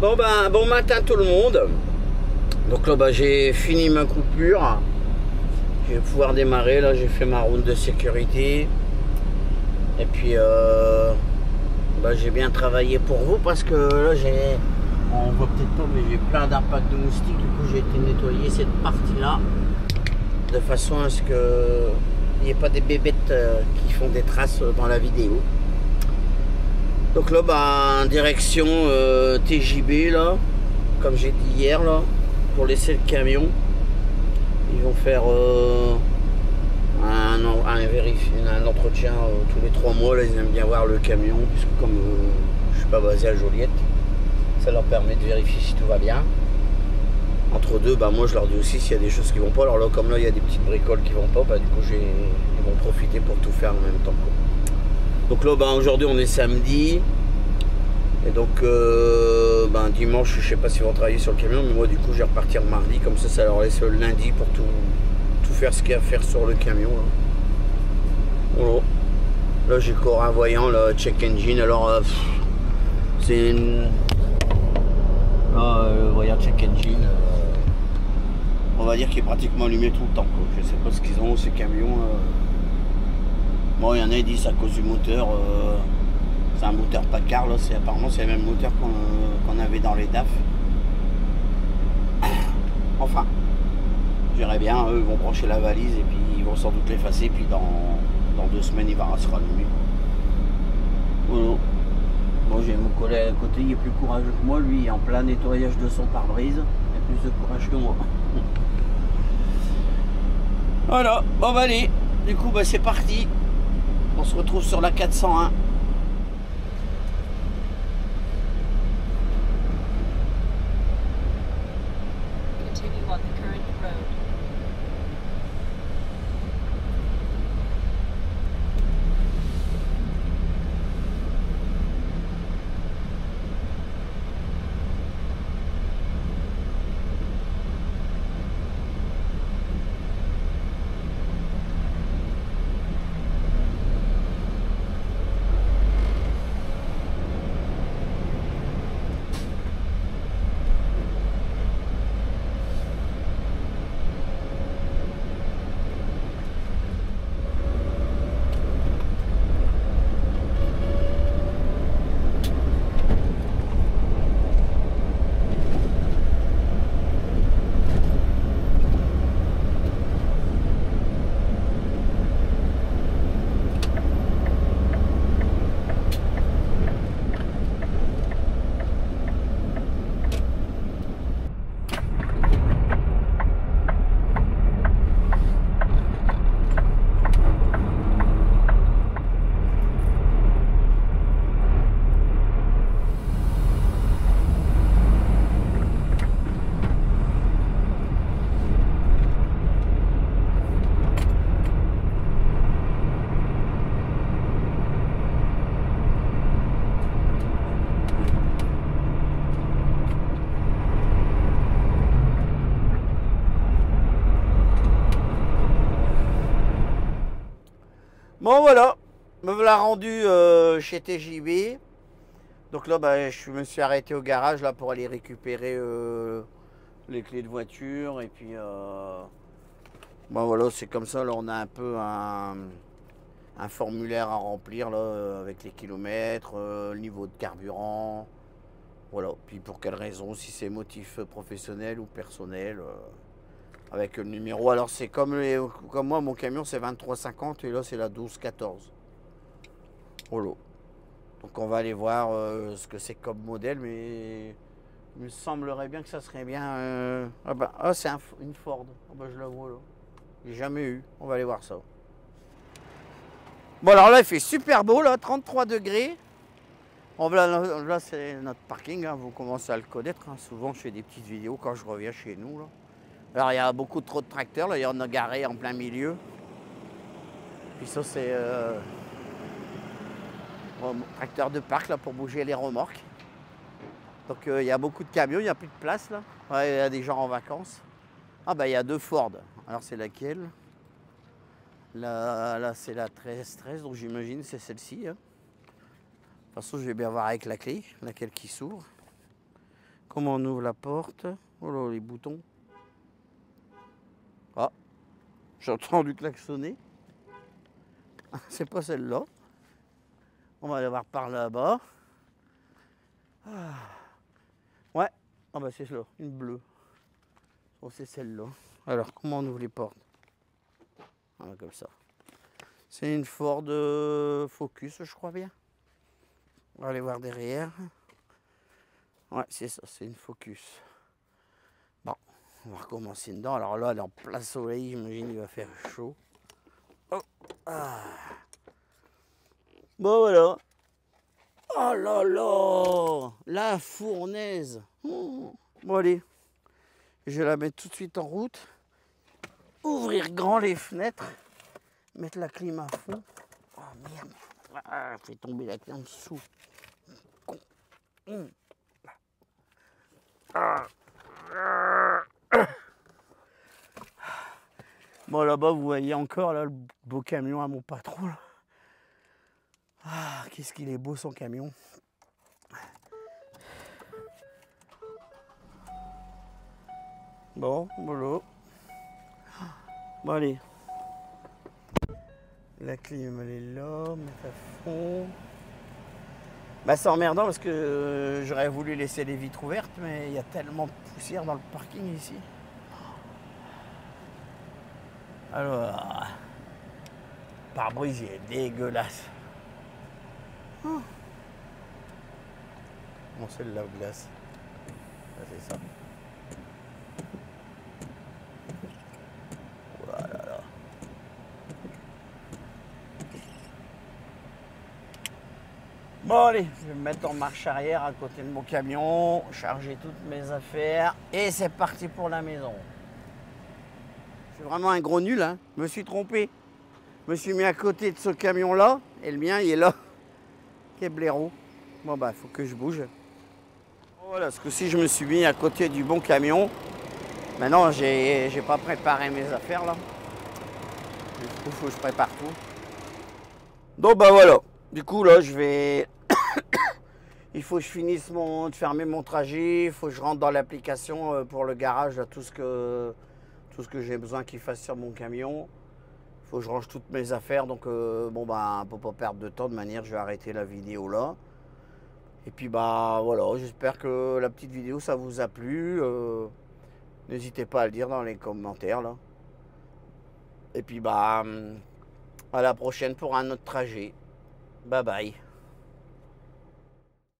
Bon ben, bon matin tout le monde. Donc là, j'ai fini ma coupure. Je vais pouvoir démarrer. Là, j'ai fait ma route de sécurité. Et puis, j'ai bien travaillé pour vous parce que là, on voit peut-être pas, mais j'ai plein d'impacts de moustiques. Du coup, j'ai été nettoyer cette partie-là de façon à ce que il n'y ait pas des bébêtes qui font des traces dans la vidéo. Donc là, direction TJB, là, comme j'ai dit hier, là, pour laisser le camion. Ils vont faire un entretien tous les 3 mois. Là, ils aiment bien voir le camion, puisque comme je suis pas basé à Joliette, ça leur permet de vérifier si tout va bien. Entre deux, moi je leur dis aussi s'il y a des choses qui vont pas. Alors là, comme là, il y a des petites bricoles qui vont pas, du coup, ils vont profiter pour tout faire en même temps, quoi. Donc là, aujourd'hui, on est samedi. Et donc, dimanche, je sais pas s'ils vont travailler sur le camion, mais moi, du coup, je vais repartir mardi. Comme ça leur laisse le lundi pour tout faire ce qu'il y a à faire sur le camion. Là, voilà. Là j'ai encore un voyant, là, check engine. Alors, c'est une... Là, le voyant check engine, on va dire qu'il est pratiquement allumé tout le temps, quoi. Je sais pas ce qu'ils ont, ces camions. Bon, il y en a qui disent à cause du moteur. C'est un moteur Packard, là. Apparemment, c'est le même moteur qu'on avait dans les DAF. Enfin, j'irai bien. Eux, ils vont brancher la valise et puis ils vont sans doute l'effacer. Puis dans 2 semaines, il va se rallumer. Voilà. Bon, j'ai mon collègue à côté, il est plus courageux que moi. Lui, il est en plein nettoyage de son pare-brise. Il a plus de courage que moi. Voilà. Bon, allez. Du coup, c'est parti. On se retrouve sur la 401. Bon voilà, me voilà rendu chez TJB. Donc là, je me suis arrêté au garage là pour aller récupérer les clés de voiture. Et puis voilà, c'est comme ça. Là, on a un peu un formulaire à remplir là, avec les kilomètres, le niveau de carburant. Voilà, puis pour quelle raison, si c'est motif professionnel ou personnel. Avec le numéro, alors c'est comme moi, mon camion c'est 2350 et là c'est la 1214. Voilà. Donc on va aller voir ce que c'est comme modèle, mais il me semblerait bien que ça serait bien. C'est une Ford. Je la vois là. J'ai jamais eu. On va aller voir ça. Bon alors là il fait super beau là, 33 degrés. Là c'est notre parking, hein, vous commencez à le connaître. Hein. Souvent je fais des petites vidéos quand je reviens chez nous là. Alors il y a beaucoup trop de tracteurs, là il y en a garé en plein milieu. Puis ça c'est tracteur de parc là pour bouger les remorques. Donc il y a beaucoup de camions, il n'y a plus de place là. Ouais, il y a des gens en vacances. Il y a 2 Ford. Alors c'est laquelle? Là c'est la 1313, donc j'imagine c'est celle-ci. Hein. De toute façon je vais bien voir avec la clé, laquelle qui s'ouvre. Comment on ouvre la porte? Oh là, les boutons. Ah, j'ai entendu klaxonner. C'est pas celle-là. On va aller voir par là-bas. Ah. Ouais. Ah bah c'est celle-là, une bleue. Oh, c'est celle-là. Alors, comment on ouvre les portes? Ah, comme ça. C'est une Ford Focus, je crois bien. On va aller voir derrière. Ouais, c'est ça, c'est une Focus. Bon, on va recommencer dedans. Alors là, elle est en plein soleil, j'imagine qu'il va faire chaud. Oh. Ah. Bon, voilà. Oh là là, la fournaise. Bon, allez, je vais la mettre tout de suite en route. Ouvrir grand les fenêtres. Mettre la clim à fond. Oh merde. Ah, fait tomber la clé en dessous. Bon, là-bas, vous voyez encore là, le beau camion à mon patron. Là. Ah, qu'est-ce qu'il est beau son camion. Bon, voilà. Bon, allez. La clim, elle est là, mettre à fond. Bah, c'est emmerdant parce que j'aurais voulu laisser les vitres ouvertes, mais il y a tellement de poussière dans le parking ici. Alors, pare-brise, il est dégueulasse. Oh. Bon, c'est le lave-glace. C'est ça. Voilà, là. Bon, allez, je vais me mettre en marche arrière à côté de mon camion, charger toutes mes affaires, et c'est parti pour la maison. Je suis vraiment un gros nul, hein. Je me suis trompé. Je me suis mis à côté de ce camion-là, et le mien, il est là. Quel blaireau. Bon, bah, il faut que je bouge. Voilà, parce que si je me suis mis à côté du bon camion, maintenant, j'ai pas préparé mes affaires, là. Du coup, il faut que je prépare tout. Donc, bah, voilà. Du coup, là, je vais... Il faut que je finisse de fermer mon trajet. Il faut que je rentre dans l'application pour le garage, là, tout ce que j'ai besoin qu'il fasse sur mon camion. Il faut que je range toutes mes affaires. Donc, bon, bah, pour pas perdre de temps, de manière, je vais arrêter la vidéo là. Et puis, bah, voilà. J'espère que la petite vidéo, ça vous a plu. N'hésitez pas à le dire dans les commentaires, là. Et puis, bah, à la prochaine pour un autre trajet. Bye bye.